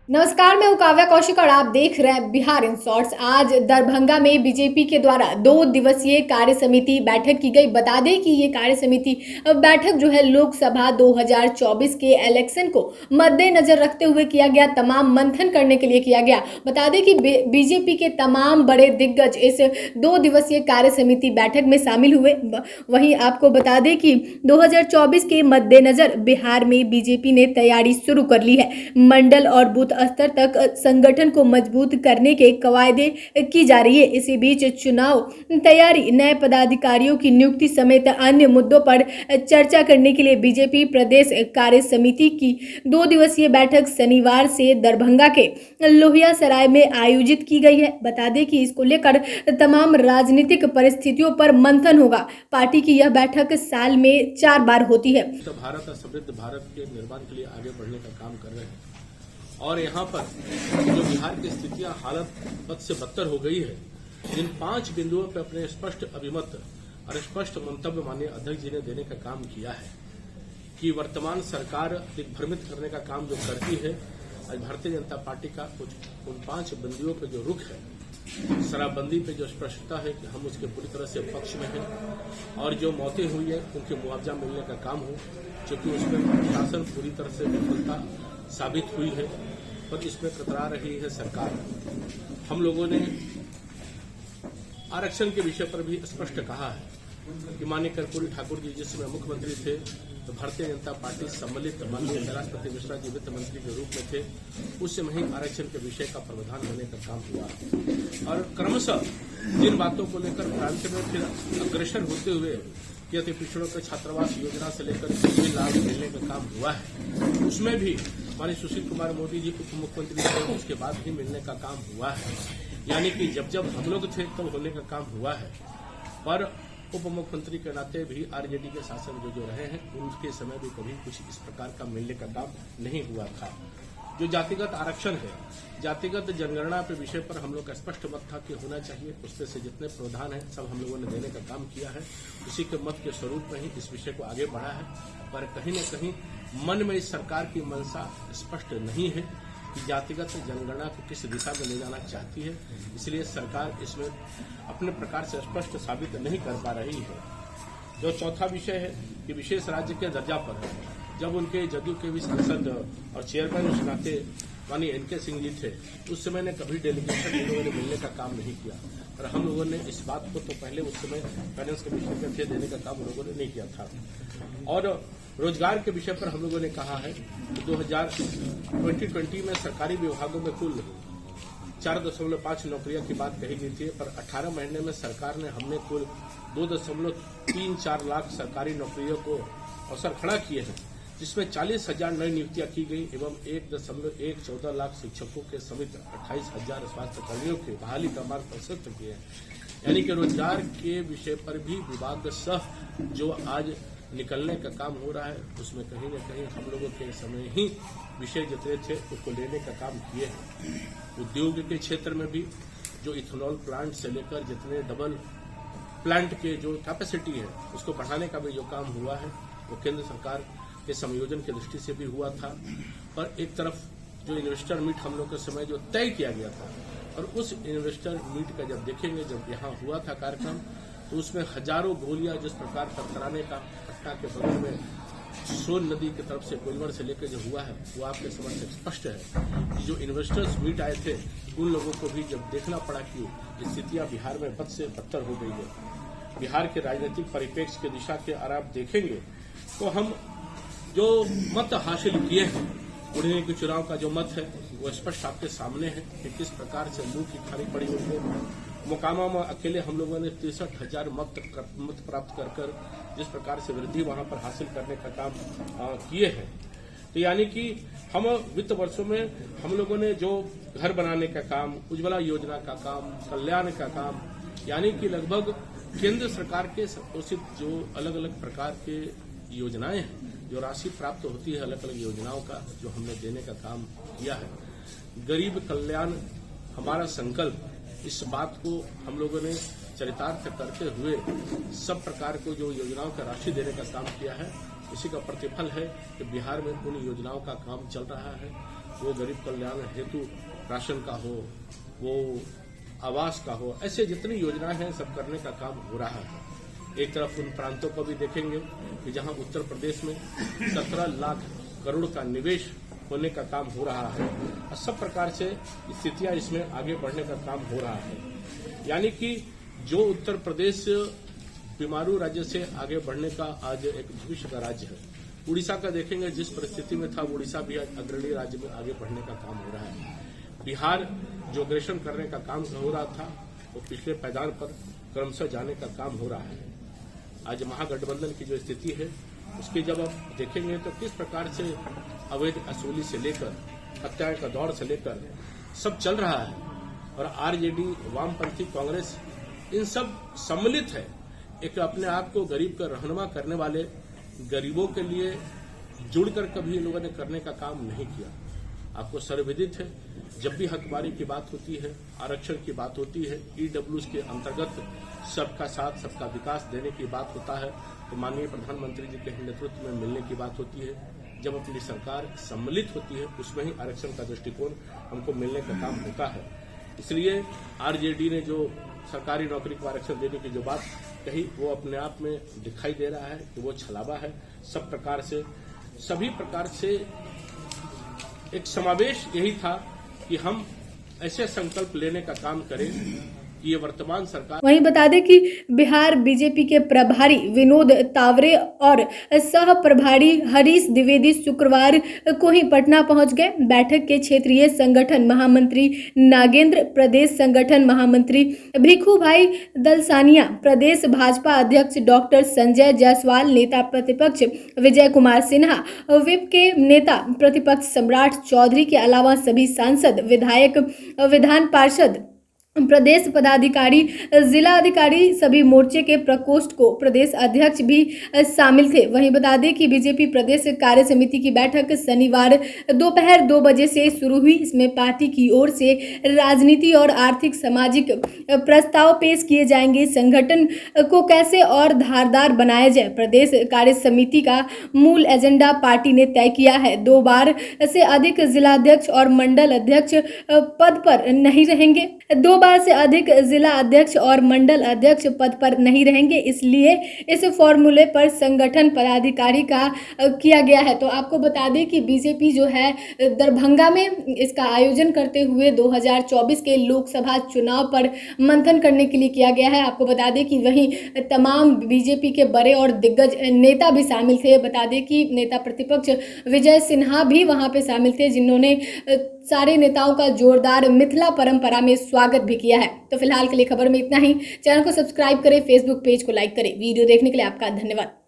नमस्कार, मैं हूं काव्या कौशिक और आप देख रहे हैं बिहार इन शॉर्ट्स। आज दरभंगा में बीजेपी के द्वारा 2 दिवसीय कार्य समिति बैठक की गई। बता दें कि ये कार्य समिति बैठक जो है लोकसभा 2024 के इलेक्शन को मद्देनजर रखते हुए किया गया, तमाम मंथन करने के लिए किया गया। बता दें कि बीजेपी के तमाम बड़े दिग्गज इस 2 दिवसीय कार्य समिति बैठक में शामिल हुए। वहीं आपको बता दें कि 2024 के मद्देनजर बिहार में बीजेपी ने तैयारी शुरू कर ली है। मंडल और बूथ स्तर तक संगठन को मजबूत करने के कवायदे की जा रही है। इसी बीच चुनाव तैयारी, नए पदाधिकारियों की नियुक्ति समेत अन्य मुद्दों पर चर्चा करने के लिए बीजेपी प्रदेश कार्य समिति की 2 दिवसीय बैठक शनिवार से दरभंगा के लोहिया सराय में आयोजित की गई है। बता दें कि इसको लेकर तमाम राजनीतिक परिस्थितियों पर मंथन होगा। पार्टी की यह बैठक साल में 4 बार होती है। तो भारत और समृद्ध भारत के निर्माण के लिए आगे बढ़ने का काम कर रहे हैं और यहाँ पर जो बिहार की स्थितियां हालत बद से बदतर हो गई है, जिन 5 बिंदुओं पर अपने स्पष्ट अभिमत और स्पष्ट मंतव्य माननीय अध्यक्ष जी ने देने का काम किया है कि वर्तमान सरकार दिग्भ्रमित करने का काम जो करती है, आज भारतीय जनता पार्टी का उन 5 बिंदुओं पर जो रुख है, शराबबंदी पे जो स्पष्टता है कि हम उसके पूरी तरह से पक्ष में हैं और जो मौतें हुई है उनके मुआवजा मिलने का काम हो, क्योंकि उसमें प्रशासन पूरी तरह से विफलता साबित हुई है और इसमें कतरा रही है सरकार। हम लोगों ने आरक्षण के विषय पर भी स्पष्ट कहा है कि माननीय कर्पूरी ठाकुर जी जिस समय मुख्यमंत्री थे तो भारतीय जनता पार्टी सम्मिलित माननीय कैलाशपति मिश्रा जी वित्त मंत्री के रूप में थे, उस समय ही आरक्षण के विषय का प्रावधान होने का काम हुआ और क्रमशः जिन बातों को लेकर प्रांत में फिर अग्रसर होते हुए कि अति पिछड़ों के छात्रावास योजना से लेकर सभी लाभ मिलने का काम हुआ है, उसमें भी माननीय सुशील कुमार मोदी जी उप मुख्यमंत्री थे, उसके बाद ही मिलने का काम हुआ है। यानी कि जब जब हम लोग थे तब होने का काम हुआ है, पर उप मुख्यमंत्री के नाते भी आरजेडी के शासन जो रहे हैं उनके समय भी कभी कुछ इस प्रकार का मिलने का काम नहीं हुआ था। जो जातिगत आरक्षण है, जातिगत जनगणना के विषय पर हम लोग का स्पष्ट मत था कि होना चाहिए, उसमें से जितने प्रावधान है सब हम लोगों ने देने का काम किया है। उसी के मत के स्वरूप में ही इस विषय को आगे बढ़ा है, पर कहीं न कहीं मन में इस सरकार की मंशा स्पष्ट नहीं है कि जातिगत जनगणना को किस दिशा में ले जाना चाहती है, इसलिए सरकार इसमें अपने प्रकार से स्पष्ट साबित नहीं कर पा रही है। जो चौथा विषय है कि विशेष राज्य के दर्जा पर जब उनके जदयू के भी सांसद और चेयरमैन उस नाते माननीय एनके सिंह जी थे, उस समय ने कभी डेलीगेशन इन लोगों ने मिलने का काम नहीं किया और हम लोगों ने इस बात को तो पहले उस समय फाइनेंस कमिश्नर के थे देने का काम उन लोगों ने नहीं किया था। और रोजगार के विषय पर हम लोगों ने कहा है कि 2020 में सरकारी विभागों में कुल 4.5 नौकरियां की बात कही गई थी, पर 18 महीने में सरकार ने हमने कुल 2.34 लाख सरकारी नौकरियों को अवसर खड़ा किए हैं, जिसमें 40,000 नई नियुक्तियां की गई एवं 1.14 लाख शिक्षकों के समेत 28,000 स्वास्थ्य कर्मियों के बहाली का मार्ग प्रशस्त किए हैं। यानी कि रोजगार के विषय पर भी विभाग सह जो आज निकलने का काम हो रहा है, उसमें कहीं न कहीं हम लोगों के समय ही विषय जितने थे उसको लेने का काम किए हैं। उद्योग के क्षेत्र में भी जो इथेनॉल प्लांट से लेकर जितने डबल प्लांट के जो कैपेसिटी है उसको बढ़ाने का भी जो काम हुआ है वो केंद्र सरकार के संयोजन की दृष्टि से भी हुआ था। पर एक तरफ जो इन्वेस्टर मीट हम लोग के समय जो तय किया गया था और उस इन्वेस्टर मीट का जब देखेंगे, जब यहाँ हुआ था कार्यक्रम, तो उसमें हजारों गोलियां जिस प्रकार टकराने का पटना के बगल में सोन नदी की तरफ से कोइलवर से लेकर जो हुआ है वो आपके समझ से स्पष्ट है कि जो इन्वेस्टर्स मीट आए थे उन लोगों को भी जब देखना पड़ा कि स्थितियां बिहार में बद से बदतर हो गई है। बिहार के राजनीतिक परिप्रेक्ष्य की दिशा के अगर आप देखेंगे तो हम जो मत हासिल किए हैं, उड़ने के चुनाव का जो मत है वो स्पष्ट आपके सामने है कि किस प्रकार से मुंह की खानी पड़ी हुई है। मोकामा में अकेले हम लोगों ने 63,000 मत प्राप्त कर जिस प्रकार से वृद्धि वहां पर हासिल करने का काम किए हैं। तो यानी कि हम वित्त वर्षों में हम लोगों ने जो घर बनाने का काम, उज्ज्वला योजना का काम, कल्याण का काम, यानी कि लगभग केंद्र सरकार के घोषित जो अलग अलग प्रकार के योजनाएं हैं, जो राशि प्राप्त होती है अलग अलग योजनाओं का, जो हमने देने का काम किया है। गरीब कल्याण हमारा संकल्प, इस बात को हम लोगों ने चरितार्थ करते हुए सब प्रकार को जो योजनाओं का राशि देने का काम किया है, इसी का प्रतिफल है कि बिहार में उन योजनाओं का काम चल रहा है वो गरीब कल्याण हेतु राशन का हो, वो आवास का हो, ऐसे जितनी योजनाएं हैं सब करने का काम हो रहा है। एक तरफ उन प्रांतों को भी देखेंगे कि जहां उत्तर प्रदेश में 17 लाख करोड़ का निवेश होने का काम हो रहा है और सब प्रकार से स्थितियां इसमें आगे बढ़ने का काम हो रहा है। यानी कि जो उत्तर प्रदेश बीमारू राज्य से आगे बढ़ने का आज एक भविष्य का राज्य है। उड़ीसा का देखेंगे जिस परिस्थिति में था, उड़ीसा भी आज अग्रणी राज्य में आगे बढ़ने का काम हो रहा है। बिहार जो अग्रेशन करने का काम हो रहा था वो पिछले पायदान पर क्रमशः जाने का काम हो रहा है। आज महागठबंधन की जो स्थिति है उसकी जब आप देखेंगे तो किस प्रकार से अवैध वसूली से लेकर हत्या का दौर से लेकर सब चल रहा है और आरजेडी, वामपंथी, कांग्रेस इन सब सम्मिलित है। एक अपने आप को गरीब का रहनुमा करने वाले, गरीबों के लिए जुड़कर कभी इन लोगों ने करने का काम नहीं किया। आपको सर्वविदित है, जब भी हकबारी की बात होती है, आरक्षण की बात होती है, ईडब्ल्यूएस के अंतर्गत सबका साथ सबका विकास देने की बात होता है तो माननीय प्रधानमंत्री जी के नेतृत्व में मिलने की बात होती है। जब अपनी सरकार सम्मिलित होती है उसमें ही आरक्षण का दृष्टिकोण हमको मिलने का काम होता है। इसलिए आरजेडी ने जो सरकारी नौकरी को आरक्षण देने की जो बात कही वो अपने आप में दिखाई दे रहा है कि वो छलावा है। सब प्रकार से, सभी प्रकार से एक समावेश यही था कि हम ऐसे संकल्प लेने का काम करें कि ये वर्तमान सरकार। वहीं बता दें कि बिहार बीजेपी के प्रभारी विनोद तावरे और सह प्रभारी हरीश द्विवेदी शुक्रवार को ही पटना पहुंच गए। बैठक के क्षेत्रीय संगठन महामंत्री नागेंद्र, प्रदेश संगठन महामंत्री भिखू भाई दलसानिया, प्रदेश भाजपा अध्यक्ष डॉक्टर संजय जायसवाल, नेता प्रतिपक्ष विजय कुमार सिन्हा, विप के नेता प्रतिपक्ष सम्राट चौधरी के अलावा सभी सांसद, विधायक, विधान पार्षद, प्रदेश पदाधिकारी, जिला अधिकारी, सभी मोर्चे के प्रकोष्ठ को प्रदेश अध्यक्ष भी शामिल थे। वहीं बता दें कि बीजेपी प्रदेश कार्य समिति की बैठक शनिवार दोपहर 2 बजे से शुरू हुई। इसमें पार्टी की ओर से राजनीति और आर्थिक सामाजिक प्रस्ताव पेश किए जाएंगे। संगठन को कैसे और धारदार बनाया जाए, प्रदेश कार्य समिति का मूल एजेंडा पार्टी ने तय किया है। 2 बार से अधिक जिलाध्यक्ष और मंडल अध्यक्ष पद पर नहीं रहेंगे। 2 बार से अधिक जिला अध्यक्ष और मंडल अध्यक्ष पद पर नहीं रहेंगे, इसलिए इस फॉर्मूले पर संगठन पदाधिकारी का किया गया है। तो आपको बता दें कि बीजेपी जो है दरभंगा में इसका आयोजन करते हुए 2024 के लोकसभा चुनाव पर मंथन करने के लिए किया गया है। आपको बता दें कि वहीं तमाम बीजेपी के बड़े और दिग्गज नेता भी शामिल थे। बता दें कि नेता प्रतिपक्ष विजय सिन्हा भी वहां पे शामिल थे, जिन्होंने सारे नेताओं का जोरदार मिथिला परंपरा में स्वागत भी किया है। तो फिलहाल के लिए खबर में इतना ही। चैनल को सब्सक्राइब करें, फेसबुक पेज को लाइक करें। वीडियो देखने के लिए आपका धन्यवाद।